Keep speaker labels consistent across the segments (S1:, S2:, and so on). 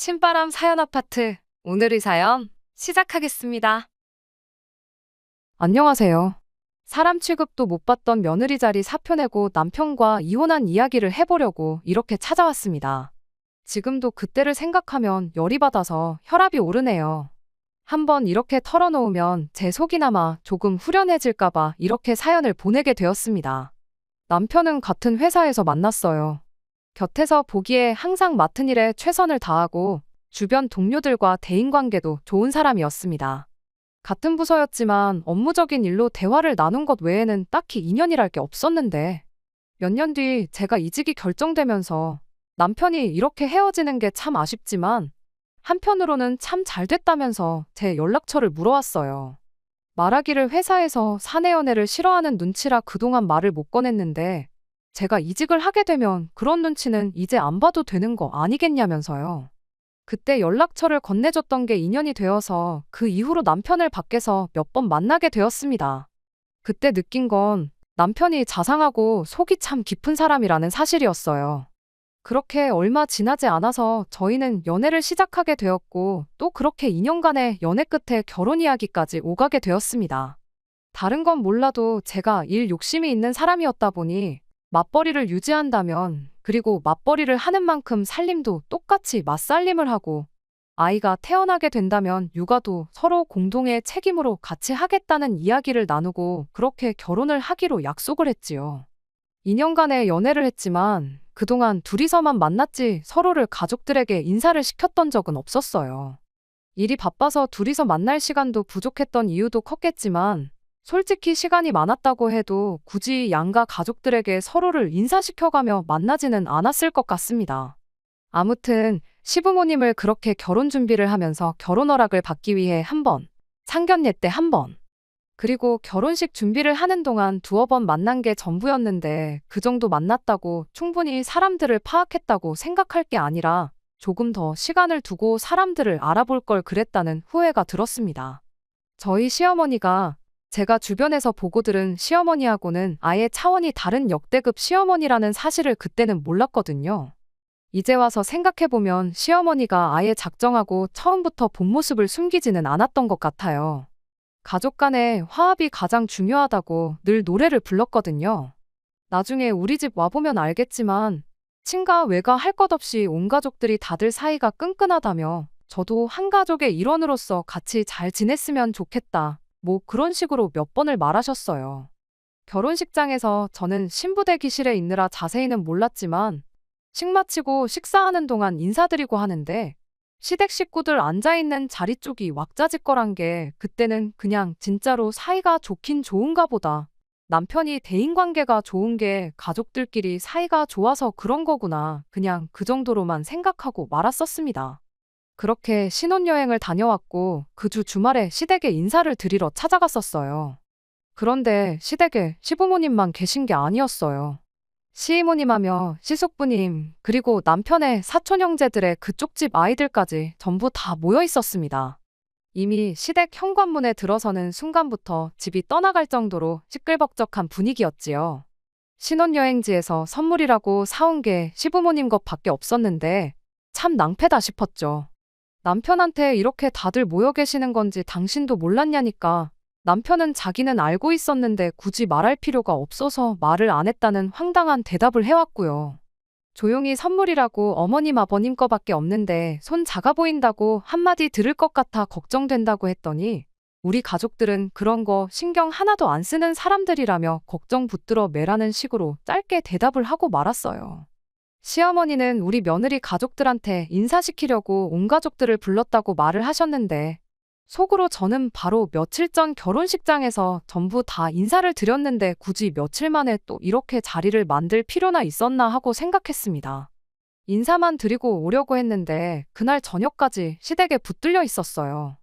S1: 신바람 사연 아파트. 오늘의 사연 시작하겠습니다. 안녕하세요. 사람 취급도 못 받던 며느리 자리 사표 내고 남편과 이혼한 이야기를 해보려고 이렇게 찾아왔습니다. 지금도 그때를 생각하면 열이 받아서 혈압이 오르네요. 한번 이렇게 털어놓으면 제 속이나마 조금 후련해질까봐 이렇게 사연을 보내게 되었습니다. 남편은 같은 회사에서 만났어요. 곁에서 보기에 항상 맡은 일에 최선을 다하고 주변 동료들과 대인관계도 좋은 사람이었습니다. 같은 부서였지만 업무적인 일로 대화를 나눈 것 외에는 딱히 인연이랄 게 없었는데 몇 년 뒤 제가 이직이 결정되면서 남편이 이렇게 헤어지는 게 참 아쉽지만 한편으로는 참 잘 됐다면서 제 연락처를 물어왔어요. 말하기를 회사에서 사내 연애를 싫어하는 눈치라 그동안 말을 못 꺼냈는데 제가 이직을 하게 되면 그런 눈치는 이제 안 봐도 되는 거 아니겠냐면서요. 그때 연락처를 건네줬던 게 인연이 되어서 그 이후로 남편을 밖에서 몇 번 만나게 되었습니다. 그때 느낀 건 남편이 자상하고 속이 참 깊은 사람이라는 사실이었어요. 그렇게 얼마 지나지 않아서 저희는 연애를 시작하게 되었고 또 그렇게 2년간의 연애 끝에 결혼 이야기까지 오가게 되었습니다. 다른 건 몰라도 제가 일 욕심이 있는 사람이었다 보니 맞벌이를 유지한다면 그리고 맞벌이를 하는 만큼 살림도 똑같이 맞살림을 하고 아이가 태어나게 된다면 육아도 서로 공동의 책임으로 같이 하겠다는 이야기를 나누고 그렇게 결혼을 하기로 약속을 했지요. 2년간의 연애를 했지만 그동안 둘이서만 만났지 서로를 가족들에게 인사를 시켰던 적은 없었어요. 일이 바빠서 둘이서 만날 시간도 부족했던 이유도 컸겠지만 솔직히 시간이 많았다고 해도 굳이 양가 가족들에게 서로를 인사시켜가며 만나지는 않았을 것 같습니다. 아무튼 시부모님을 그렇게 결혼 준비를 하면서 결혼 허락을 받기 위해 한 번, 상견례 때 한 번, 그리고 결혼식 준비를 하는 동안 두어 번 만난 게 전부였는데 그 정도 만났다고 충분히 사람들을 파악했다고 생각할 게 아니라 조금 더 시간을 두고 사람들을 알아볼 걸 그랬다는 후회가 들었습니다. 저희 시어머니가 제가 주변에서 보고 들은 시어머니하고는 아예 차원이 다른 역대급 시어머니라는 사실을 그때는 몰랐거든요. 이제 와서 생각해보면 시어머니가 아예 작정하고 처음부터 본 모습을 숨기지는 않았던 것 같아요. 가족 간의 화합이 가장 중요하다고 늘 노래를 불렀거든요. 나중에 우리 집 와보면 알겠지만 친가 외가 할 것 없이 온 가족들이 다들 사이가 끈끈하다며 저도 한 가족의 일원으로서 같이 잘 지냈으면 좋겠다. 뭐 그런 식으로 몇 번을 말하셨어요. 결혼식장에서 저는 신부 대기실에 있느라 자세히는 몰랐지만 식 마치고 식사하는 동안 인사드리고 하는데 시댁 식구들 앉아있는 자리 쪽이 왁자지껄한 게 그때는 그냥 진짜로 사이가 좋긴 좋은가 보다. 남편이 대인관계가 좋은 게 가족들끼리 사이가 좋아서 그런 거구나. 그냥 그 정도로만 생각하고 말았었습니다. 그렇게 신혼여행을 다녀왔고 그 주 주말에 시댁에 인사를 드리러 찾아갔었어요. 그런데 시댁에 시부모님만 계신 게 아니었어요. 시이모님하며 시숙부님 그리고 남편의 사촌 형제들의 그쪽 집 아이들까지 전부 다 모여 있었습니다. 이미 시댁 현관문에 들어서는 순간부터 집이 떠나갈 정도로 시끌벅적한 분위기였지요. 신혼여행지에서 선물이라고 사온 게 시부모님 것밖에 없었는데 참 낭패다 싶었죠. 남편한테 이렇게 다들 모여 계시는 건지 당신도 몰랐냐니까 남편은 자기는 알고 있었는데 굳이 말할 필요가 없어서 말을 안 했다는 황당한 대답을 해왔고요. 조용히 선물이라고 어머님 아버님 거밖에 없는데 손 작아 보인다고 한마디 들을 것 같아 걱정된다고 했더니 우리 가족들은 그런 거 신경 하나도 안 쓰는 사람들이라며 걱정 붙들어 매라는 식으로 짧게 대답을 하고 말았어요. 시어머니는 우리 며느리 가족들한테 인사시키려고 온 가족들을 불렀다고 말을 하셨는데 속으로 저는 바로 며칠 전 결혼식장에서 전부 다 인사를 드렸는데 굳이 며칠 만에 또 이렇게 자리를 만들 필요나 있었나 하고 생각했습니다. 인사만 드리고 오려고 했는데 그날 저녁까지 시댁에 붙들려 있었어요.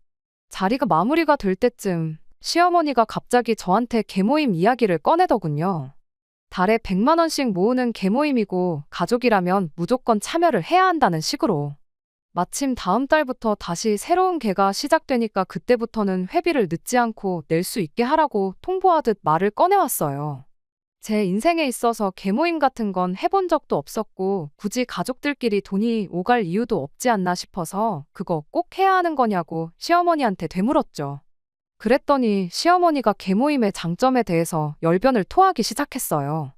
S1: 자리가 마무리가 될 때쯤 시어머니가 갑자기 저한테 계모임 이야기를 꺼내더군요. 달에 100만 원씩 모으는 계모임이고 가족이라면 무조건 참여를 해야 한다는 식으로. 마침 다음 달부터 다시 새로운 계가 시작되니까 그때부터는 회비를 늦지 않고 낼 수 있게 하라고 통보하듯 말을 꺼내왔어요. 제 인생에 있어서 계모임 같은 건 해본 적도 없었고 굳이 가족들끼리 돈이 오갈 이유도 없지 않나 싶어서 그거 꼭 해야 하는 거냐고 시어머니한테 되물었죠. 그랬더니 시어머니가 계모임의 장점에 대해서 열변을 토하기 시작했어요.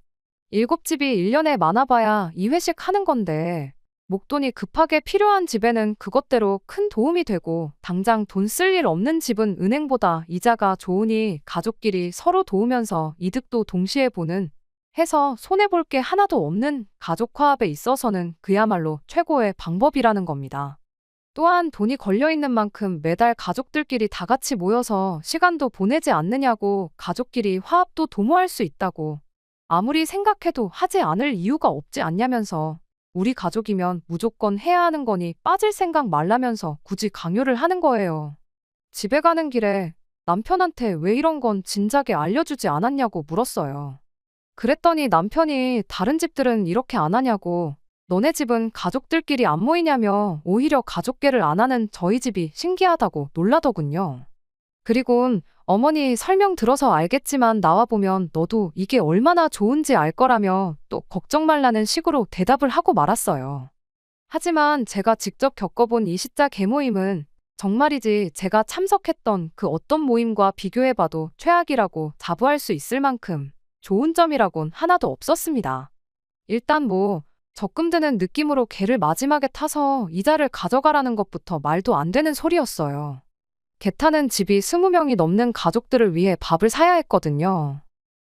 S1: 7집이 1년에 많아봐야 2회씩 하는 건데 목돈이 급하게 필요한 집에는 그것대로 큰 도움이 되고 당장 돈 쓸 일 없는 집은 은행보다 이자가 좋으니 가족끼리 서로 도우면서 이득도 동시에 보는 해서 손해볼 게 하나도 없는 가족 화합에 있어서는 그야말로 최고의 방법이라는 겁니다. 또한 돈이 걸려있는 만큼 매달 가족들끼리 다 같이 모여서 시간도 보내지 않느냐고 가족끼리 화합도 도모할 수 있다고 아무리 생각해도 하지 않을 이유가 없지 않냐면서 우리 가족이면 무조건 해야 하는 거니 빠질 생각 말라면서 굳이 강요를 하는 거예요. 집에 가는 길에 남편한테 왜 이런 건 진작에 알려주지 않았냐고 물었어요. 그랬더니 남편이 다른 집들은 이렇게 안 하냐고 너네 집은 가족들끼리 안 모이냐며 오히려 가족계를 안 하는 저희 집이 신기하다고 놀라더군요. 그리곤 어머니 설명 들어서 알겠지만 나와보면 너도 이게 얼마나 좋은지 알 거라며 또 걱정 말라는 식으로 대답을 하고 말았어요. 하지만 제가 직접 겪어본 이 시자 계모임은 정말이지 제가 참석했던 그 어떤 모임과 비교해봐도 최악이라고 자부할 수 있을 만큼 좋은 점이라곤 하나도 없었습니다. 일단 적금 드는 느낌으로 개를 마지막에 타서 이자를 가져가라는 것부터 말도 안 되는 소리였어요. 개 타는 집이 20명이 넘는 가족들을 위해 밥을 사야 했거든요.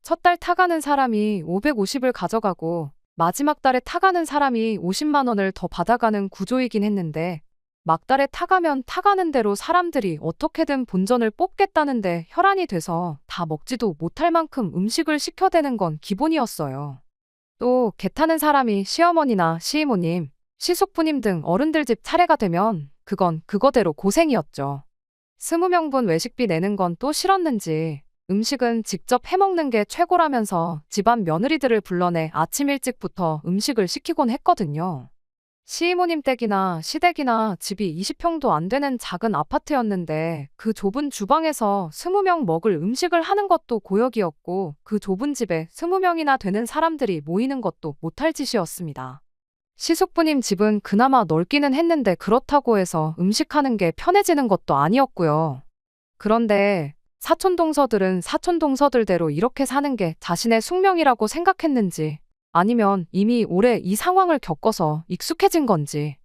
S1: 첫 달 타가는 사람이 550을 가져가고 마지막 달에 타가는 사람이 50만 원을 더 받아가는 구조이긴 했는데 막달에 타가면 타가는 대로 사람들이 어떻게든 본전을 뽑겠다는데 혈안이 돼서 다 먹지도 못할 만큼 음식을 시켜대는 건 기본이었어요. 또 개 타는 사람이 시어머니나 시이모님, 시숙부님 등 어른들 집 차례가 되면 그건 그거대로 고생이었죠. 20명분 외식비 내는 건 또 싫었는지 음식은 직접 해먹는 게 최고라면서 집안 며느리들을 불러내 아침 일찍부터 음식을 시키곤 했거든요. 시이모님 댁이나 시댁이나 집이 20평도 안 되는 작은 아파트였는데 그 좁은 주방에서 20명 먹을 음식을 하는 것도 고역이었고 그 좁은 집에 20명이나 되는 사람들이 모이는 것도 못할 짓이었습니다. 시숙부님 집은 그나마 넓기는 했는데 그렇다고 해서 음식하는 게 편해지는 것도 아니었고요. 그런데 사촌동서들은 사촌동서들대로 이렇게 사는 게 자신의 숙명이라고 생각했는지 아니면 이미 오래 이 상황을 겪어서 익숙해진 건지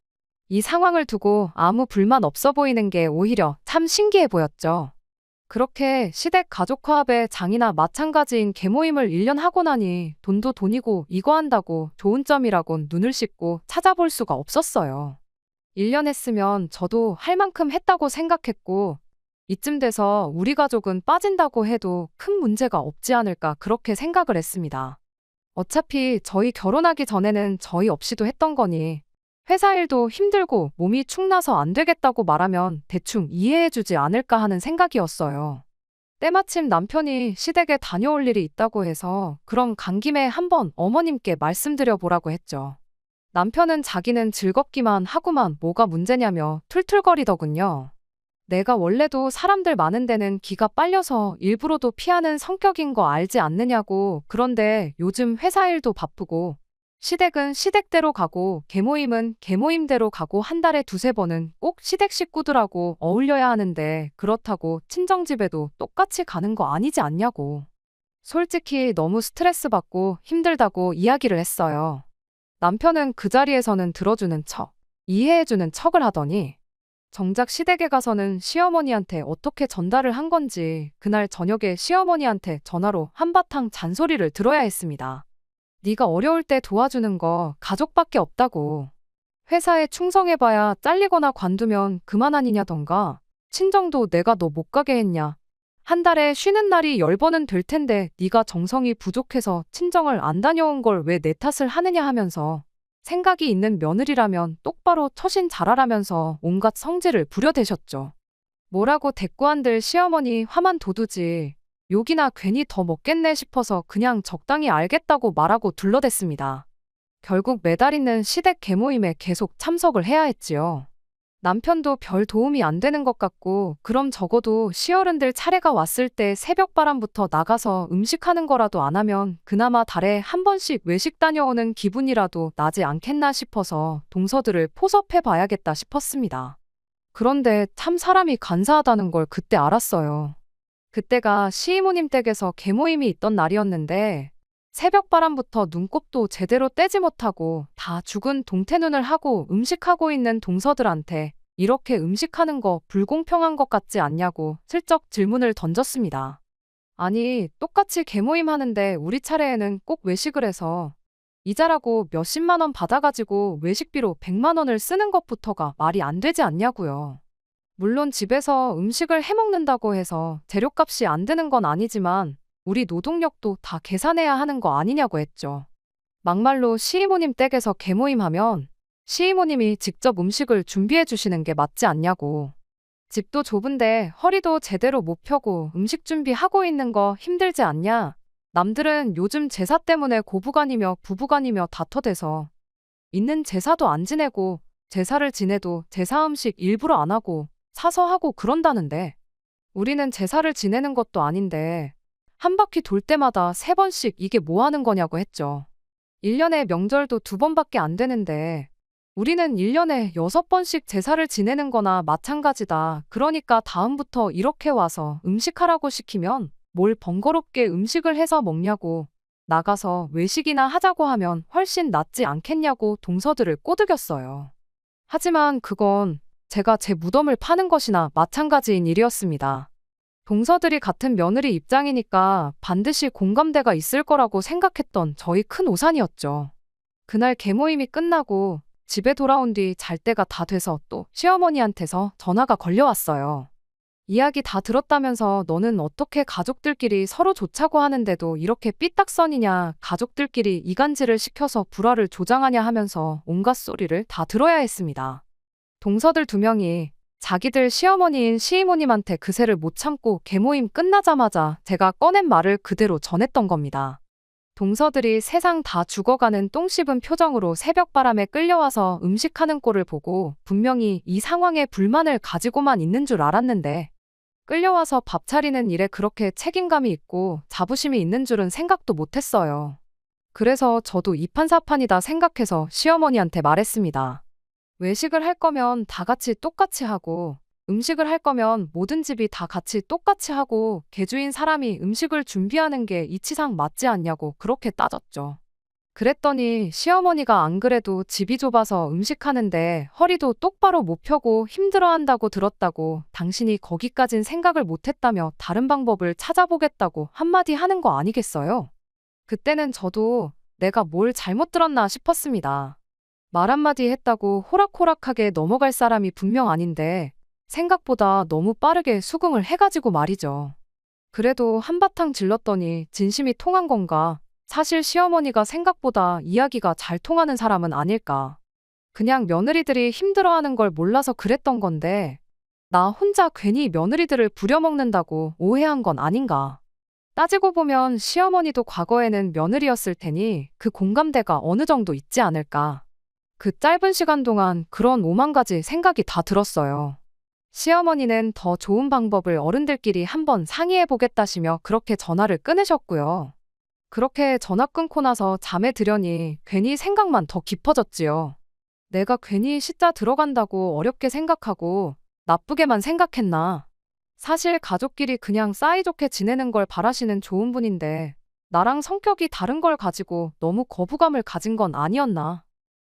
S1: 이 상황을 두고 아무 불만 없어 보이는 게 오히려 참 신기해 보였죠. 그렇게 시댁 가족화합의 장이나 마찬가지인 계모임을 1년 하고 나니 돈도 돈이고 이거 한다고 좋은 점이라곤 눈을 씻고 찾아볼 수가 없었어요. 1년 했으면 저도 할 만큼 했다고 생각했고 이쯤 돼서 우리 가족은 빠진다고 해도 큰 문제가 없지 않을까 그렇게 생각을 했습니다. 어차피 저희 결혼하기 전에는 저희 없이도 했던 거니 회사 일도 힘들고 몸이 축나서 안 되겠다고 말하면 대충 이해해주지 않을까 하는 생각이었어요. 때마침 남편이 시댁에 다녀올 일이 있다고 해서 그럼 간 김에 한번 어머님께 말씀드려보라고 했죠. 남편은 자기는 즐겁기만 하고만 뭐가 문제냐며 툴툴거리더군요. 내가 원래도 사람들 많은 데는 기가 빨려서 일부러도 피하는 성격인 거 알지 않느냐고. 그런데 요즘 회사 일도 바쁘고 시댁은 시댁대로 가고 계모임은 계모임대로 가고 한 달에 2~3번은 꼭 시댁 식구들하고 어울려야 하는데 그렇다고 친정집에도 똑같이 가는 거 아니지 않냐고. 솔직히 너무 스트레스 받고 힘들다고 이야기를 했어요. 남편은 그 자리에서는 들어주는 척, 이해해주는 척을 하더니 정작 시댁에 가서는 시어머니한테 어떻게 전달을 한 건지 그날 저녁에 시어머니한테 전화로 한바탕 잔소리를 들어야 했습니다. 네가 어려울 때 도와주는 거 가족밖에 없다고. 회사에 충성해봐야 잘리거나 관두면 그만 아니냐던가. 친정도 내가 너 못 가게 했냐. 한 달에 쉬는 날이 10번은 될 텐데 네가 정성이 부족해서 친정을 안 다녀온 걸 왜 내 탓을 하느냐 하면서 생각이 있는 며느리라면 똑바로 처신 잘하라면서 온갖 성질을 부려대셨죠. 뭐라고 대꾸한들 시어머니 화만 돋우지 욕이나 괜히 더 먹겠네 싶어서 그냥 적당히 알겠다고 말하고 둘러댔습니다. 결국 매달 있는 시댁 계모임에 계속 참석을 해야 했지요. 남편도 별 도움이 안 되는 것 같고, 그럼 적어도 시어른들 차례가 왔을 때 새벽바람부터 나가서 음식하는 거라도 안 하면 그나마 달에 한 번씩 외식 다녀오는 기분이라도 나지 않겠나 싶어서 동서들을 포섭해 봐야겠다 싶었습니다. 그런데 참 사람이 간사하다는 걸 그때 알았어요. 그때가 시이모님 댁에서 계모임이 있던 날이었는데, 새벽바람부터 눈곱도 제대로 떼지 못하고 다 죽은 동태눈을 하고 음식하고 있는 동서들한테 이렇게 음식하는 거 불공평한 것 같지 않냐고 슬쩍 질문을 던졌습니다. 아니, 똑같이 계모임 하는데 우리 차례에는 꼭 외식을 해서 이자라고 몇십만 원 받아가지고 외식비로 100만 원을 쓰는 것부터가 말이 안 되지 않냐고요. 물론 집에서 음식을 해먹는다고 해서 재료값이 안 드는 건 아니지만 우리 노동력도 다 계산해야 하는 거 아니냐고 했죠. 막말로 시이모님 댁에서 계모임하면 시이모님이 직접 음식을 준비해 주시는 게 맞지 않냐고. 집도 좁은데 허리도 제대로 못 펴고 음식 준비하고 있는 거 힘들지 않냐? 남들은 요즘 제사 때문에 고부간이며 부부간이며 다퉈대서 있는 제사도 안 지내고 제사를 지내도 제사 음식 일부러 안 하고 사서 하고 그런다는데 우리는 제사를 지내는 것도 아닌데 한 바퀴 돌 때마다 3번씩 이게 뭐 하는 거냐고 했죠. 1년에 명절도 2번밖에 안 되는데 우리는 1년에 6번씩 제사를 지내는 거나 마찬가지다. 그러니까 다음부터 이렇게 와서 음식하라고 시키면 뭘 번거롭게 음식을 해서 먹냐고, 나가서 외식이나 하자고 하면 훨씬 낫지 않겠냐고 동서들을 꼬드겼어요. 하지만 그건 제가 제 무덤을 파는 것이나 마찬가지인 일이었습니다. 동서들이 같은 며느리 입장이니까 반드시 공감대가 있을 거라고 생각했던 저희 큰 오산이었죠. 그날 계모임이 끝나고 집에 돌아온 뒤 잘 때가 다 돼서 또 시어머니한테서 전화가 걸려왔어요. 이야기 다 들었다면서 너는 어떻게 가족들끼리 서로 좋자고 하는데도 이렇게 삐딱선이냐, 가족들끼리 이간질을 시켜서 불화를 조장하냐 하면서 온갖 소리를 다 들어야 했습니다. 동서들 2명이 자기들 시어머니인 시이모님한테 그새를 못 참고 계모임 끝나자마자 제가 꺼낸 말을 그대로 전했던 겁니다. 동서들이 세상 다 죽어가는 똥 씹은 표정으로 새벽바람에 끌려와서 음식하는 꼴을 보고 분명히 이 상황에 불만을 가지고만 있는 줄 알았는데 끌려와서 밥 차리는 일에 그렇게 책임감이 있고 자부심이 있는 줄은 생각도 못했어요. 그래서 저도 이판사판이다 생각해서 시어머니한테 말했습니다. 외식을 할 거면 다 같이 똑같이 하고 음식을 할 거면 모든 집이 다 같이 똑같이 하고 개주인 사람이 음식을 준비하는 게 이치상 맞지 않냐고 그렇게 따졌죠. 그랬더니 시어머니가 안 그래도 집이 좁아서 음식하는데 허리도 똑바로 못 펴고 힘들어한다고 들었다고 당신이 거기까진 생각을 못했다며 다른 방법을 찾아보겠다고 한마디 하는 거 아니겠어요? 그때는 저도 내가 뭘 잘못 들었나 싶었습니다. 말 한마디 했다고 호락호락하게 넘어갈 사람이 분명 아닌데 생각보다 너무 빠르게 수긍을 해가지고 말이죠. 그래도 한바탕 질렀더니 진심이 통한 건가? 사실 시어머니가 생각보다 이야기가 잘 통하는 사람은 아닐까. 그냥 며느리들이 힘들어하는 걸 몰라서 그랬던 건데 나 혼자 괜히 며느리들을 부려먹는다고 오해한 건 아닌가. 따지고 보면 시어머니도 과거에는 며느리였을 테니 그 공감대가 어느 정도 있지 않을까. 그 짧은 시간 동안 그런 5만 가지 생각이 다 들었어요. 시어머니는 더 좋은 방법을 어른들끼리 한번 상의해보겠다시며 그렇게 전화를 끊으셨고요. 그렇게 전화 끊고 나서 잠에 들려니 괜히 생각만 더 깊어졌지요. 내가 괜히 시자 들어간다고 어렵게 생각하고 나쁘게만 생각했나. 사실 가족끼리 그냥 사이좋게 지내는 걸 바라시는 좋은 분인데 나랑 성격이 다른 걸 가지고 너무 거부감을 가진 건 아니었나.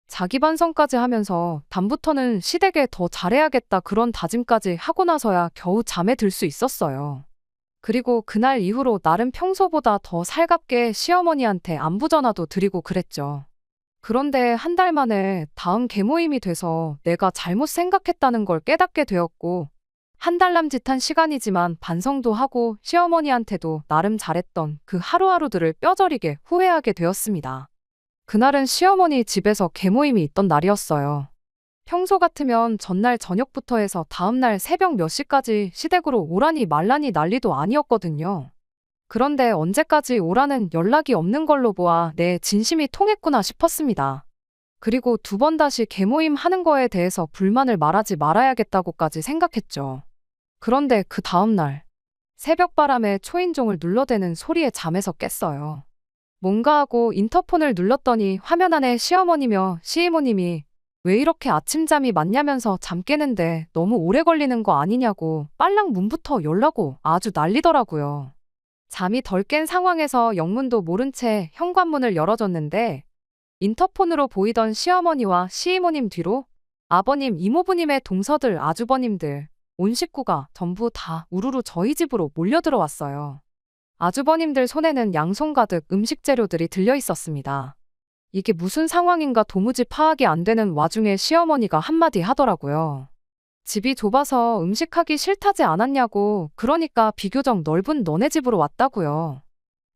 S1: 자기 반성까지 하면서 다음부터는 시댁에 더 잘해야겠다 그런 다짐까지 하고 나서야 겨우 잠에 들 수 있었어요. 그리고 그날 이후로 나름 평소보다 더 살갑게 시어머니한테 안부 전화도 드리고 그랬죠. 그런데 한 달 만에 다음 계모임이 돼서 내가 잘못 생각했다는 걸 깨닫게 되었고 한 달 남짓한 시간이지만 반성도 하고 시어머니한테도 나름 잘했던 그 하루하루들을 뼈저리게 후회하게 되었습니다. 그날은 시어머니 집에서 계모임이 있던 날이었어요. 평소 같으면 전날 저녁부터 해서 다음날 새벽 몇 시까지 시댁으로 오라니 말라니 난리도 아니었거든요. 그런데 언제까지 오라는 연락이 없는 걸로 보아 내 진심이 통했구나 싶었습니다. 그리고 2번 다시 계모임 하는 거에 대해서 불만을 말하지 말아야겠다고까지 생각했죠. 그런데 그 다음날 새벽바람에 초인종을 눌러대는 소리에 잠에서 깼어요. 뭔가 하고 인터폰을 눌렀더니 화면 안에 시어머니며 시이모님이 왜 이렇게 아침잠이 많냐면서 잠 깨는데 너무 오래 걸리는 거 아니냐고 빨랑 문부터 열라고 아주 난리더라고요. 잠이 덜 깬 상황에서 영문도 모른 채 현관문을 열어줬는데 인터폰으로 보이던 시어머니와 시이모님 뒤로 아버님, 이모부님의 동서들, 아주버님들, 온 식구가 전부 다 우르르 저희 집으로 몰려들어왔어요. 아주버님들 손에는 양손 가득 음식 재료들이 들려 있었습니다. 이게 무슨 상황인가 도무지 파악이 안 되는 와중에 시어머니가 한마디 하더라고요. 집이 좁아서 음식하기 싫다지 않았냐고, 그러니까 비교적 넓은 너네 집으로 왔다고요.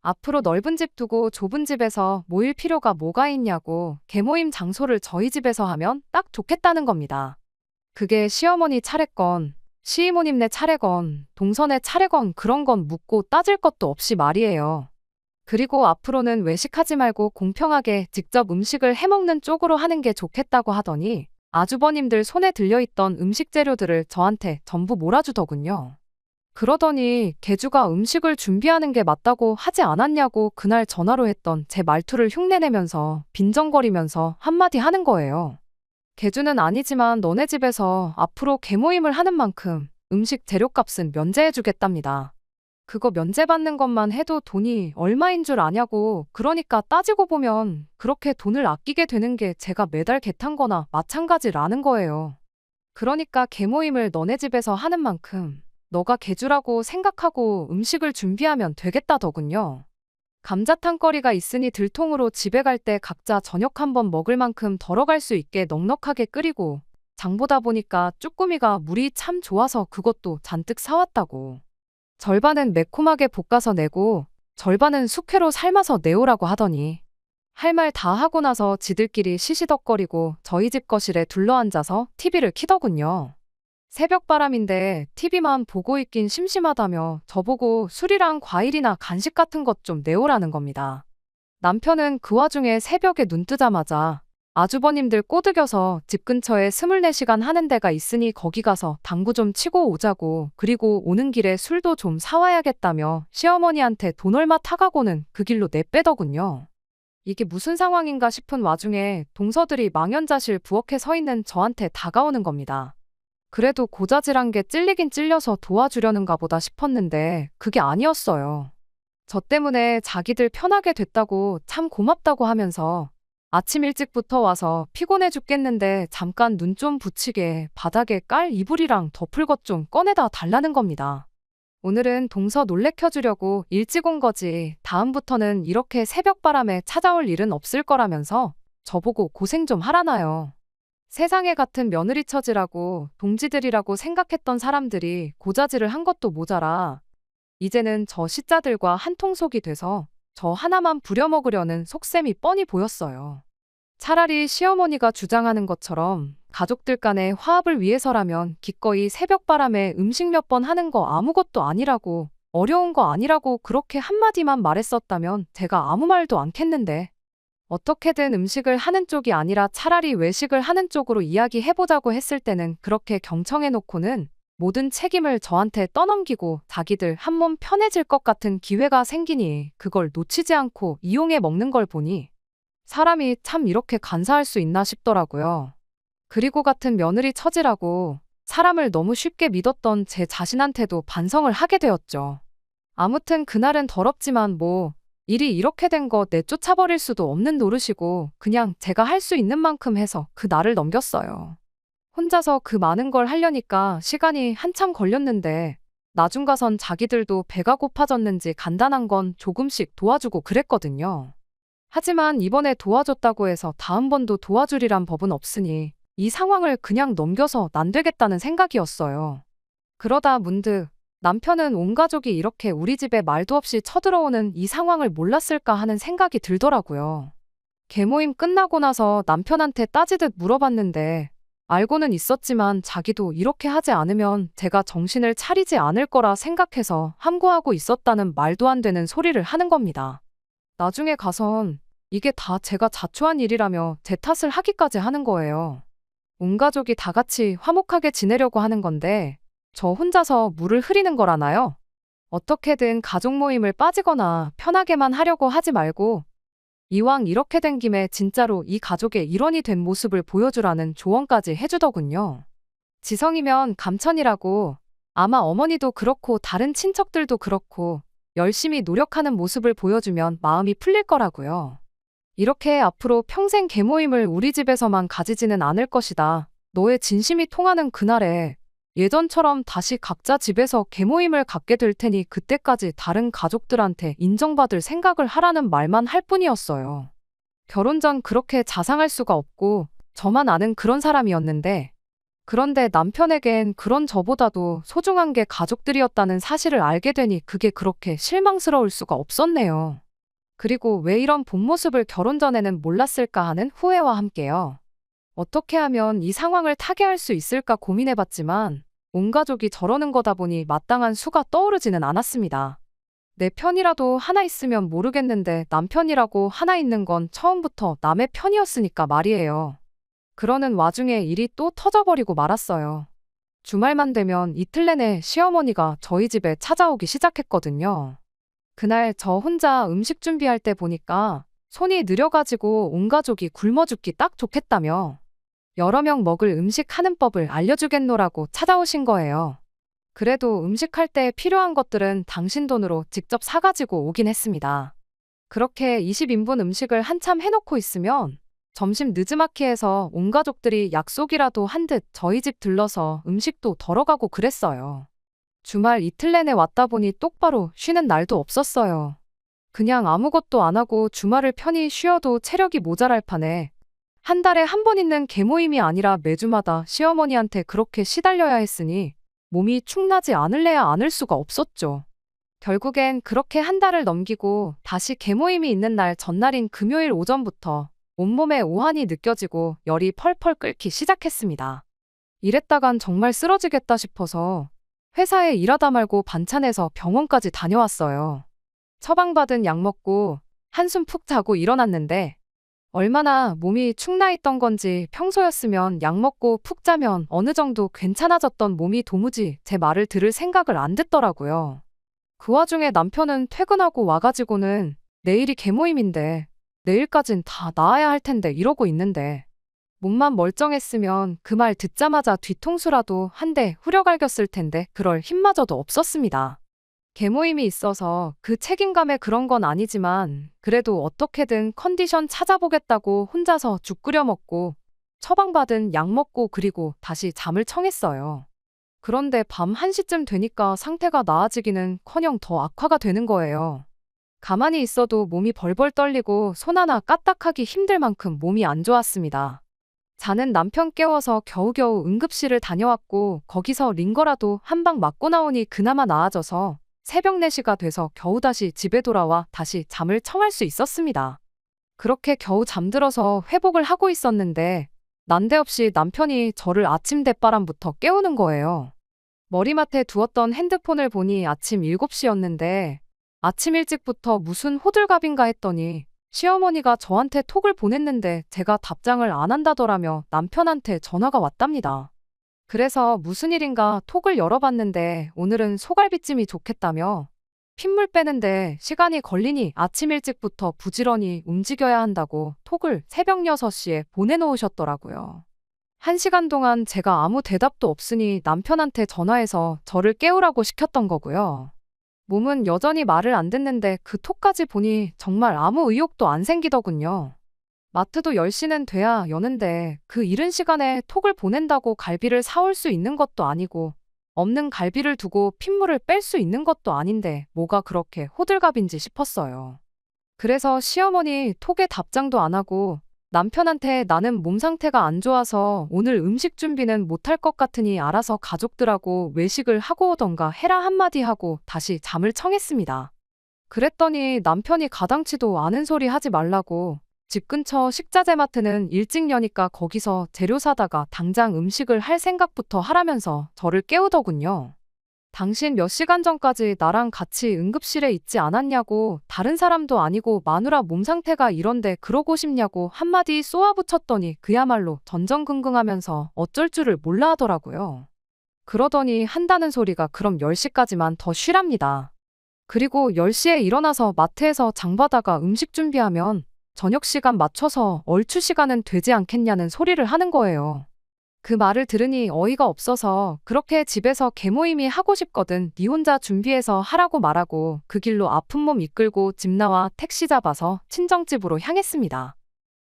S1: 앞으로 넓은 집 두고 좁은 집에서 모일 필요가 뭐가 있냐고 계모임 장소를 저희 집에서 하면 딱 좋겠다는 겁니다. 그게 시어머니 차례건 시이모님네 차례건 동선의 차례건 그런 건 묻고 따질 것도 없이 말이에요. 그리고 앞으로는 외식하지 말고 공평하게 직접 음식을 해먹는 쪽으로 하는 게 좋겠다고 하더니 아주버님들 손에 들려있던 음식 재료들을 저한테 전부 몰아주더군요. 그러더니 개주가 음식을 준비하는 게 맞다고 하지 않았냐고 그날 전화로 했던 제 말투를 흉내내면서 빈정거리면서 한마디 하는 거예요. 개주는 아니지만 너네 집에서 앞으로 계모임을 하는 만큼 음식 재료값은 면제해주겠답니다. 그거 면제받는 것만 해도 돈이 얼마인 줄 아냐고. 그러니까 따지고 보면 그렇게 돈을 아끼게 되는 게 제가 매달 개 탄 거나 마찬가지라는 거예요. 그러니까 계모임을 너네 집에서 하는 만큼 너가 개주라고 생각하고 음식을 준비하면 되겠다더군요. 감자탕거리가 있으니 들통으로 집에 갈 때 각자 저녁 한번 먹을 만큼 덜어갈 수 있게 넉넉하게 끓이고 장보다 보니까 쭈꾸미가 물이 참 좋아서 그것도 잔뜩 사왔다고. 절반은 매콤하게 볶아서 내고 절반은 숙회로 삶아서 내오라고 하더니 할 말 다 하고 나서 지들끼리 시시덕거리고 저희 집 거실에 둘러앉아서 TV를 켜더군요. 새벽바람인데 TV만 보고 있긴 심심하다며 저보고 술이랑 과일이나 간식 같은 것 좀 내오라는 겁니다. 남편은 그 와중에 새벽에 눈 뜨자마자 아주버님들 꼬드겨서 집 근처에 24시간 하는 데가 있으니 거기 가서 당구 좀 치고 오자고, 그리고 오는 길에 술도 좀 사와야겠다며 시어머니한테 돈 얼마 타가고는 그 길로 내빼더군요. 이게 무슨 상황인가 싶은 와중에 동서들이 망연자실 부엌에 서 있는 저한테 다가오는 겁니다. 그래도 고자질한 게 찔리긴 찔려서 도와주려는가 보다 싶었는데 그게 아니었어요. 저 때문에 자기들 편하게 됐다고 참 고맙다고 하면서 아침 일찍부터 와서 피곤해 죽겠는데 잠깐 눈 좀 붙이게 바닥에 깔 이불이랑 덮을 것 좀 꺼내다 달라는 겁니다. 오늘은 동서 놀래켜주려고 일찍 온 거지 다음부터는 이렇게 새벽바람에 찾아올 일은 없을 거라면서 저보고 고생 좀 하라나요. 세상에 같은 며느리 처지라고 동지들이라고 생각했던 사람들이 고자질을 한 것도 모자라 이제는 저 시자들과 한통속이 돼서 저 하나만 부려먹으려는 속셈이 뻔히 보였어요. 차라리 시어머니가 주장하는 것처럼 가족들 간의 화합을 위해서라면 기꺼이 새벽바람에 음식 몇 번 하는 거 아무것도 아니라고, 어려운 거 아니라고 그렇게 한마디만 말했었다면 제가 아무 말도 않겠는데 어떻게든 음식을 하는 쪽이 아니라 차라리 외식을 하는 쪽으로 이야기해보자고 했을 때는 그렇게 경청해놓고는 모든 책임을 저한테 떠넘기고 자기들 한몸 편해질 것 같은 기회가 생기니 그걸 놓치지 않고 이용해 먹는 걸 보니 사람이 참 이렇게 간사할 수 있나 싶더라고요. 그리고 같은 며느리 처지라고 사람을 너무 쉽게 믿었던 제 자신한테도 반성을 하게 되었죠. 아무튼 그날은 더럽지만 뭐 일이 이렇게 된 거 내쫓아버릴 수도 없는 노릇이고 그냥 제가 할 수 있는 만큼 해서 그 날을 넘겼어요. 혼자서 그 많은 걸 하려니까 시간이 한참 걸렸는데 나중 가선 자기들도 배가 고파졌는지 간단한 건 조금씩 도와주고 그랬거든요. 하지만 이번에 도와줬다고 해서 다음번도 도와주리란 법은 없으니 이 상황을 그냥 넘겨서 안 되겠다는 생각이었어요. 그러다 문득 남편은 온 가족이 이렇게 우리 집에 말도 없이 쳐들어오는 이 상황을 몰랐을까 하는 생각이 들더라고요. 계모임 끝나고 나서 남편한테 따지듯 물어봤는데 알고는 있었지만 자기도 이렇게 하지 않으면 제가 정신을 차리지 않을 거라 생각해서 함구하고 있었다는 말도 안 되는 소리를 하는 겁니다. 나중에 가선 이게 다 제가 자초한 일이라며 제 탓을 하기까지 하는 거예요. 온 가족이 다 같이 화목하게 지내려고 하는 건데 저 혼자서 물을 흐리는 거라나요? 어떻게든 가족 모임을 빠지거나 편하게만 하려고 하지 말고 이왕 이렇게 된 김에 진짜로 이 가족의 일원이 된 모습을 보여주라는 조언까지 해주더군요. 지성이면 감천이라고 아마 어머니도 그렇고 다른 친척들도 그렇고 열심히 노력하는 모습을 보여주면 마음이 풀릴 거라고요. 이렇게 앞으로 평생 계모임을 우리 집에서만 가지지는 않을 것이다. 너의 진심이 통하는 그날에 예전처럼 다시 각자 집에서 계모임을 갖게 될 테니 그때까지 다른 가족들한테 인정받을 생각을 하라는 말만 할 뿐이었어요. 결혼 전 그렇게 자상할 수가 없고 저만 아는 그런 사람이었는데 그런데 남편에겐 그런 저보다도 소중한 게 가족들이었다는 사실을 알게 되니 그게 그렇게 실망스러울 수가 없었네요. 그리고 왜 이런 본 모습을 결혼 전에는 몰랐을까 하는 후회와 함께요. 어떻게 하면 이 상황을 타개할 수 있을까 고민해봤지만 온 가족이 저러는 거다 보니 마땅한 수가 떠오르지는 않았습니다. 내 편이라도 하나 있으면 모르겠는데 남편이라고 하나 있는 건 처음부터 남의 편이었으니까 말이에요. 그러는 와중에 일이 또 터져버리고 말았어요. 주말만 되면 이틀 내내 시어머니가 저희 집에 찾아오기 시작했거든요. 그날 저 혼자 음식 준비할 때 보니까 손이 느려가지고 온 가족이 굶어 죽기 딱 좋겠다며 여러 명 먹을 음식 하는 법을 알려주겠노라고 찾아오신 거예요. 그래도 음식할 때 필요한 것들은 당신 돈으로 직접 사가지고 오긴 했습니다. 그렇게 20인분 음식을 한참 해놓고 있으면 점심 느즈마키에서 온 가족들이 약속이라도 한 듯 저희 집 들러서 음식도 덜어가고 그랬어요. 주말 이틀 내내 왔다 보니 똑바로 쉬는 날도 없었어요. 그냥 아무것도 안 하고 주말을 편히 쉬어도 체력이 모자랄 판에 한 달에 한 번 있는 계모임이 아니라 매주마다 시어머니한테 그렇게 시달려야 했으니 몸이 축나지 않을래야 않을 수가 없었죠. 결국엔 그렇게 한 달을 넘기고 다시 계모임이 있는 날 전날인 금요일 오전부터 온몸에 오한이 느껴지고 열이 펄펄 끓기 시작했습니다. 이랬다간 정말 쓰러지겠다 싶어서 회사에 일하다 말고 반찬해서 병원까지 다녀왔어요. 처방받은 약 먹고 한숨 푹 자고 일어났는데 얼마나 몸이 축나 있던 건지 평소였으면 약 먹고 푹 자면 어느 정도 괜찮아졌던 몸이 도무지 제 말을 들을 생각을 안 듣더라고요. 그 와중에 남편은 퇴근하고 와가지고는 내일이 계모임인데 내일까진 다 나아야 할 텐데 이러고 있는데 몸만 멀쩡했으면 그 말 듣자마자 뒤통수라도 한 대 후려갈겼을 텐데 그럴 힘마저도 없었습니다. 계모임이 있어서 그 책임감에 그런 건 아니지만 그래도 어떻게든 컨디션 찾아보겠다고 혼자서 죽 끓여 먹고 처방받은 약 먹고 그리고 다시 잠을 청했어요. 그런데 밤 1시쯤 되니까 상태가 나아지기는커녕 더 악화가 되는 거예요. 가만히 있어도 몸이 벌벌 떨리고 손 하나 까딱하기 힘들 만큼 몸이 안 좋았습니다. 자는 남편 깨워서 겨우겨우 응급실을 다녀왔고 거기서 링거라도 한 방 맞고 나오니 그나마 나아져서 새벽 4시가 돼서 겨우 다시 집에 돌아와 다시 잠을 청할 수 있었습니다. 그렇게 겨우 잠들어서 회복을 하고 있었는데 난데없이 남편이 저를 아침 대바람부터 깨우는 거예요. 머리맡에 두었던 핸드폰을 보니 아침 7시였는데 아침 일찍부터 무슨 호들갑인가 했더니 시어머니가 저한테 톡을 보냈는데 제가 답장을 안 한다더라며 남편한테 전화가 왔답니다. 그래서 무슨 일인가 톡을 열어봤는데 오늘은 소갈비찜이 좋겠다며 핏물 빼는데 시간이 걸리니 아침 일찍부터 부지런히 움직여야 한다고 톡을 새벽 6시에 보내놓으셨더라고요. 1시간 동안 제가 아무 대답도 없으니 남편한테 전화해서 저를 깨우라고 시켰던 거고요. 몸은 여전히 말을 안 듣는데 그 톡까지 보니 정말 아무 의욕도 안 생기더군요. 마트도 10시는 돼야 여는데 그 이른 시간에 톡을 보낸다고 갈비를 사올 수 있는 것도 아니고 없는 갈비를 두고 핏물을 뺄 수 있는 것도 아닌데 뭐가 그렇게 호들갑인지 싶었어요. 그래서 시어머니 톡에 답장도 안 하고 남편한테 나는 몸 상태가 안 좋아서 오늘 음식 준비는 못할 것 같으니 알아서 가족들하고 외식을 하고 오던가 해라 한마디 하고 다시 잠을 청했습니다. 그랬더니 남편이 가당치도 않은 소리 하지 말라고 집 근처 식자재 마트는 일찍 여니까 거기서 재료 사다가 당장 음식을 할 생각부터 하라면서 저를 깨우더군요. 당신 몇 시간 전까지 나랑 같이 응급실에 있지 않았냐고, 다른 사람도 아니고 마누라 몸 상태가 이런데 그러고 싶냐고 한마디 쏘아붙였더니 그야말로 전전긍긍하면서 어쩔 줄을 몰라 하더라고요. 그러더니 한다는 소리가 그럼 10시까지만 더 쉬랍니다. 그리고 10시에 일어나서 마트에서 장 봐다가 음식 준비하면 저녁 시간 맞춰서 얼추 시간은 되지 않겠냐는 소리를 하는 거예요. 그 말을 들으니 어이가 없어서 그렇게 집에서 개모임이 하고 싶거든 니 혼자 준비해서 하라고 말하고 그 길로 아픈 몸 이끌고 집 나와 택시 잡아서 친정집으로 향했습니다.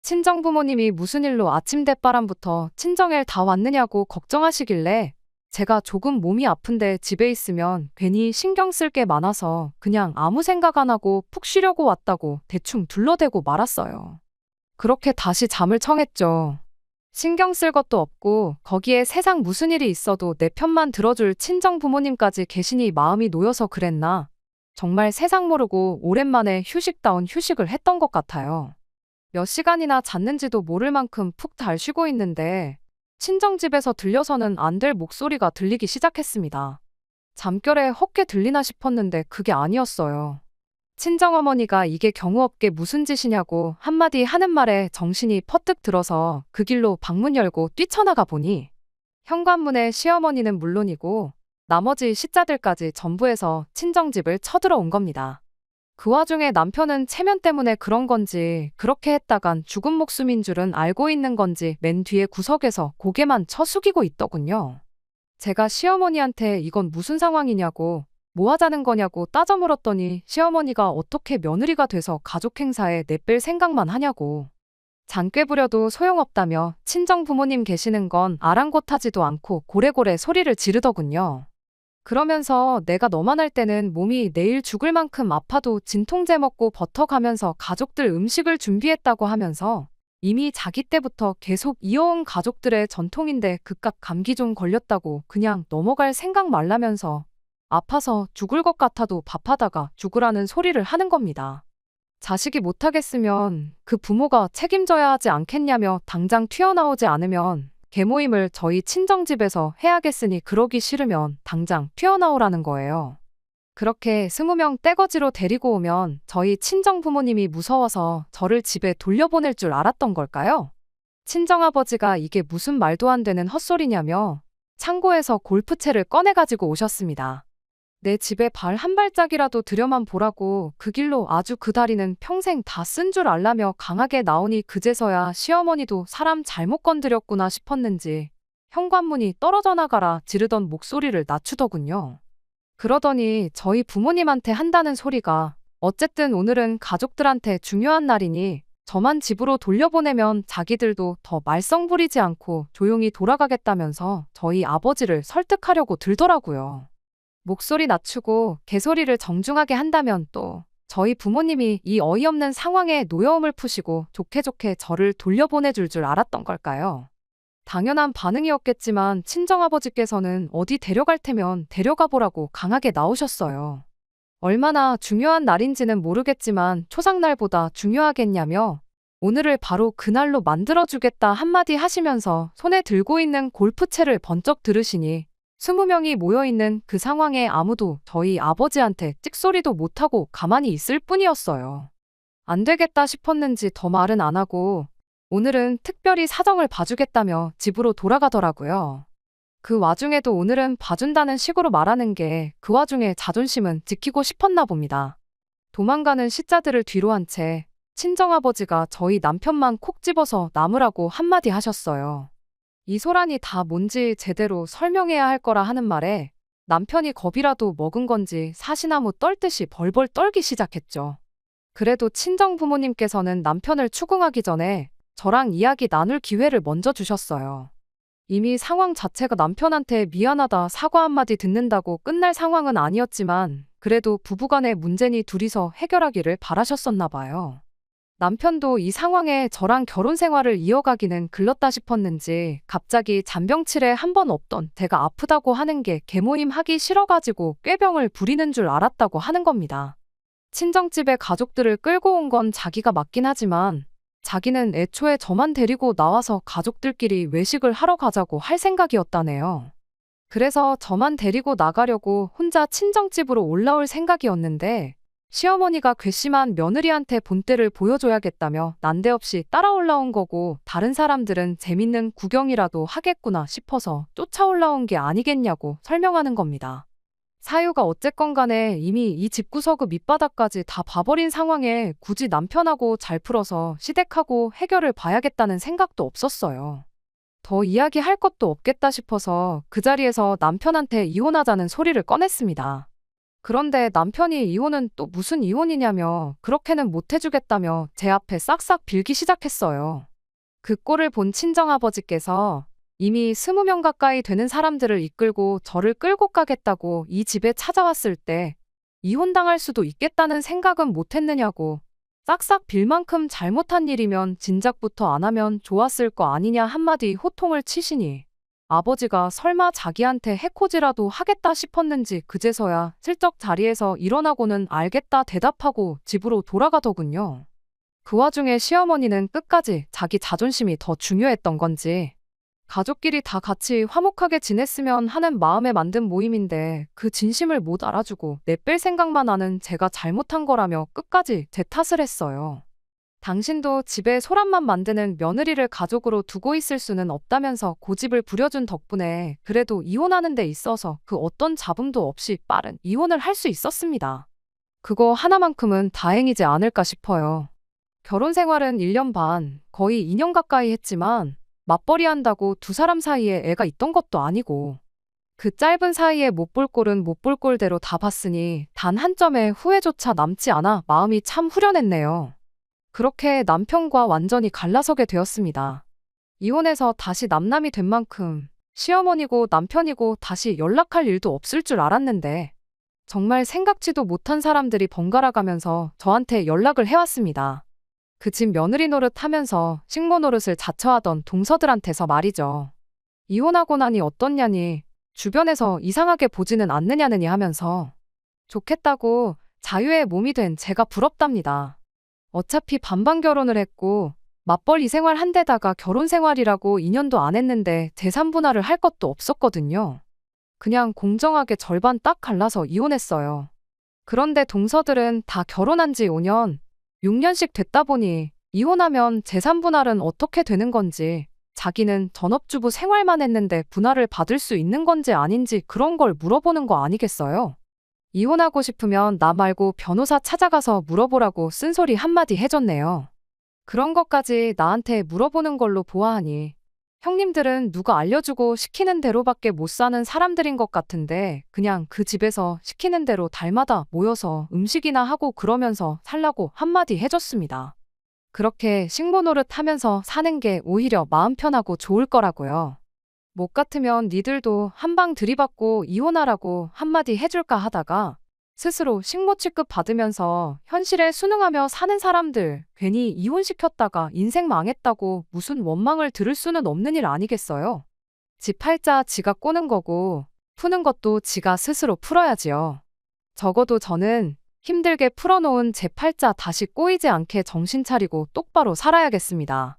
S1: 친정 부모님이 무슨 일로 아침 대바람부터 친정에 다 왔느냐고 걱정하시길래 제가 조금 몸이 아픈데 집에 있으면 괜히 신경 쓸 게 많아서 그냥 아무 생각 안 하고 푹 쉬려고 왔다고 대충 둘러대고 말았어요. 그렇게 다시 잠을 청했죠. 신경 쓸 것도 없고 거기에 세상 무슨 일이 있어도 내 편만 들어줄 친정 부모님까지 계시니 마음이 놓여서 그랬나. 정말 세상 모르고 오랜만에 휴식다운 휴식을 했던 것 같아요. 몇 시간이나 잤는지도 모를 만큼 푹 잘 쉬고 있는데 친정집에서 들려서는 안 될 목소리가 들리기 시작했습니다. 잠결에 헛게 들리나 싶었는데 그게 아니었어요. 친정어머니가 이게 경우 없게 무슨 짓이냐고 한마디 하는 말에 정신이 퍼뜩 들어서 그 길로 방문 열고 뛰쳐나가 보니 현관문에 시어머니는 물론이고 나머지 시자들까지 전부 해서 친정집을 쳐들어온 겁니다. 그 와중에 남편은 체면 때문에 그런 건지 그렇게 했다간 죽은 목숨인 줄은 알고 있는 건지 맨 뒤에 구석에서 고개만 쳐숙이고 있더군요. 제가 시어머니한테 이건 무슨 상황이냐고 뭐 하자는 거냐고 따져 물었더니 시어머니가 어떻게 며느리가 돼서 가족 행사에 내뺄 생각만 하냐고. 장꾀 부려도 소용없다며 친정 부모님 계시는 건 아랑곳하지도 않고 고래고래 소리를 지르더군요. 그러면서 내가 너만 할 때는 몸이 내일 죽을 만큼 아파도 진통제 먹고 버텨가면서 가족들 음식을 준비했다고 하면서 이미 자기 때부터 계속 이어온 가족들의 전통인데 그깟 감기 좀 걸렸다고 그냥 넘어갈 생각 말라면서 아파서 죽을 것 같아도 밥하다가 죽으라는 소리를 하는 겁니다. 자식이 못하겠으면 그 부모가 책임져야 하지 않겠냐며 당장 튀어나오지 않으면 개모임을 저희 친정집에서 해야겠으니 그러기 싫으면 당장 튀어나오라는 거예요. 그렇게 20명 떼거지로 데리고 오면 저희 친정 부모님이 무서워서 저를 집에 돌려보낼 줄 알았던 걸까요? 친정아버지가 이게 무슨 말도 안 되는 헛소리냐며 창고에서 골프채를 꺼내가지고 오셨습니다. 내 집에 발 한 발짝이라도 들여만 보라고 그 길로 아주 그 다리는 평생 다 쓴 줄 알라며 강하게 나오니 그제서야 시어머니도 사람 잘못 건드렸구나 싶었는지 현관문이 떨어져 나가라 지르던 목소리를 낮추더군요. 그러더니 저희 부모님한테 한다는 소리가 어쨌든 오늘은 가족들한테 중요한 날이니 저만 집으로 돌려보내면 자기들도 더 말썽 부리지 않고 조용히 돌아가겠다면서 저희 아버지를 설득하려고 들더라고요. 목소리 낮추고 개소리를 정중하게 한다면 또 저희 부모님이 이 어이없는 상황에 노여움을 푸시고 좋게 좋게 저를 돌려보내줄 줄 알았던 걸까요? 당연한 반응이었겠지만 친정아버지께서는 어디 데려갈 테면 데려가 보라고 강하게 나오셨어요. 얼마나 중요한 날인지는 모르겠지만 초상날보다 중요하겠냐며 오늘을 바로 그날로 만들어주겠다 한마디 하시면서 손에 들고 있는 골프채를 번쩍 들으시니 20명이 모여있는 그 상황에 아무도 저희 아버지한테 찍소리도 못하고 가만히 있을 뿐이었어요. 안 되겠다 싶었는지 더 말은 안 하고 오늘은 특별히 사정을 봐주겠다며 집으로 돌아가더라고요. 그 와중에도 오늘은 봐준다는 식으로 말하는 게 그 와중에 자존심은 지키고 싶었나 봅니다. 도망가는 시자들을 뒤로 한 채 친정아버지가 저희 남편만 콕 집어서 남으라고 한마디 하셨어요. 이 소란이 다 뭔지 제대로 설명해야 할 거라 하는 말에 남편이 겁이라도 먹은 건지 사시나무 떨듯이 벌벌 떨기 시작했죠. 그래도 친정 부모님께서는 남편을 추궁하기 전에 저랑 이야기 나눌 기회를 먼저 주셨어요. 이미 상황 자체가 남편한테 미안하다 사과 한마디 듣는다고 끝날 상황은 아니었지만 그래도 부부간의 문제니 둘이서 해결하기를 바라셨었나 봐요. 남편도 이 상황에 저랑 결혼 생활을 이어가기는 글렀다 싶었는지 갑자기 잔병치레 한 번 없던 제가 아프다고 하는 게 개모임 하기 싫어가지고 꾀병을 부리는 줄 알았다고 하는 겁니다. 친정집에 가족들을 끌고 온 건 자기가 맞긴 하지만 자기는 애초에 저만 데리고 나와서 가족들끼리 외식을 하러 가자고 할 생각이었다네요. 그래서 저만 데리고 나가려고 혼자 친정집으로 올라올 생각이었는데 시어머니가 괘씸한 며느리한테 본때를 보여줘야겠다며 난데없이 따라 올라온 거고 다른 사람들은 재밌는 구경이라도 하겠구나 싶어서 쫓아 올라온 게 아니겠냐고 설명하는 겁니다. 사유가 어쨌건 간에 이미 이 집구석의 밑바닥까지 다 봐버린 상황에 굳이 남편하고 잘 풀어서 시댁하고 해결을 봐야겠다는 생각도 없었어요. 더 이야기할 것도 없겠다 싶어서 그 자리에서 남편한테 이혼하자는 소리를 꺼냈습니다. 그런데 남편이 이혼은 또 무슨 이혼이냐며 그렇게는 못 해주겠다며 제 앞에 싹싹 빌기 시작했어요. 그 꼴을 본 친정아버지께서 이미 20명 가까이 되는 사람들을 이끌고 저를 끌고 가겠다고 이 집에 찾아왔을 때 이혼당할 수도 있겠다는 생각은 못했느냐고 싹싹 빌 만큼 잘못한 일이면 진작부터 안 하면 좋았을 거 아니냐 한마디 호통을 치시니 아버지가 설마 자기한테 해코지라도 하겠다 싶었는지 그제서야 슬쩍 자리에서 일어나고는 알겠다 대답하고 집으로 돌아가더군요. 그 와중에 시어머니는 끝까지 자기 자존심이 더 중요했던 건지 가족끼리 다 같이 화목하게 지냈으면 하는 마음에 만든 모임인데 그 진심을 못 알아주고 내뺄 생각만 하는 제가 잘못한 거라며 끝까지 제 탓을 했어요. 당신도 집에 소란만 만드는 며느리를 가족으로 두고 있을 수는 없다면서 고집을 부려준 덕분에 그래도 이혼하는 데 있어서 그 어떤 잡음도 없이 빠른 이혼을 할 수 있었습니다. 그거 하나만큼은 다행이지 않을까 싶어요. 결혼 생활은 1년 반, 거의 2년 가까이 했지만 맞벌이 한다고 두 사람 사이에 애가 있던 것도 아니고 그 짧은 사이에 못 볼 꼴은 못 볼 꼴대로 다 봤으니 단 한 점의 후회조차 남지 않아 마음이 참 후련했네요. 그렇게 남편과 완전히 갈라서게 되었습니다. 이혼해서 다시 남남이 된 만큼 시어머니고 남편이고 다시 연락할 일도 없을 줄 알았는데 정말 생각지도 못한 사람들이 번갈아 가면서 저한테 연락을 해왔습니다. 그 집 며느리 노릇하면서 식모 노릇을 자처하던 동서들한테서 말이죠. 이혼하고 나니 어떻냐니 주변에서 이상하게 보지는 않느냐느니 하면서 좋겠다고 자유의 몸이 된 제가 부럽답니다. 어차피 반반 결혼을 했고 맞벌이 생활 한 데다가 결혼 생활이라고 2년도 안 했는데 재산 분할을 할 것도 없었거든요. 그냥 공정하게 절반 딱 갈라서 이혼했어요. 그런데 동서들은 다 결혼한 지 5년, 6년씩 됐다 보니 이혼하면 재산 분할은 어떻게 되는 건지 자기는 전업주부 생활만 했는데 분할을 받을 수 있는 건지 아닌지 그런 걸 물어보는 거 아니겠어요? 이혼하고 싶으면 나 말고 변호사 찾아가서 물어보라고 쓴소리 한마디 해줬네요. 그런 것까지 나한테 물어보는 걸로 보아하니 형님들은 누가 알려주고 시키는 대로밖에 못 사는 사람들인 것 같은데 그냥 그 집에서 시키는 대로 달마다 모여서 음식이나 하고 그러면서 살라고 한마디 해줬습니다. 그렇게 식모 노릇 하면서 사는 게 오히려 마음 편하고 좋을 거라고요. 못 같으면 니들도 한 방 들이받고 이혼하라고 한마디 해줄까 하다가 스스로 식모 취급 받으면서 현실에 순응하며 사는 사람들 괜히 이혼시켰다가 인생 망했다고 무슨 원망을 들을 수는 없는 일 아니겠어요? 집 팔자 지가 꼬는 거고 푸는 것도 지가 스스로 풀어야지요. 적어도 저는 힘들게 풀어놓은 제 팔자 다시 꼬이지 않게 정신 차리고 똑바로 살아야겠습니다.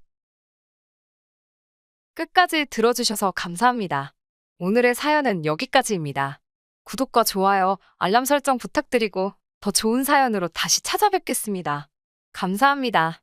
S1: 끝까지 들어주셔서 감사합니다. 오늘의 사연은 여기까지입니다. 구독과 좋아요, 알람 설정 부탁드리고 더 좋은 사연으로 다시 찾아뵙겠습니다. 감사합니다.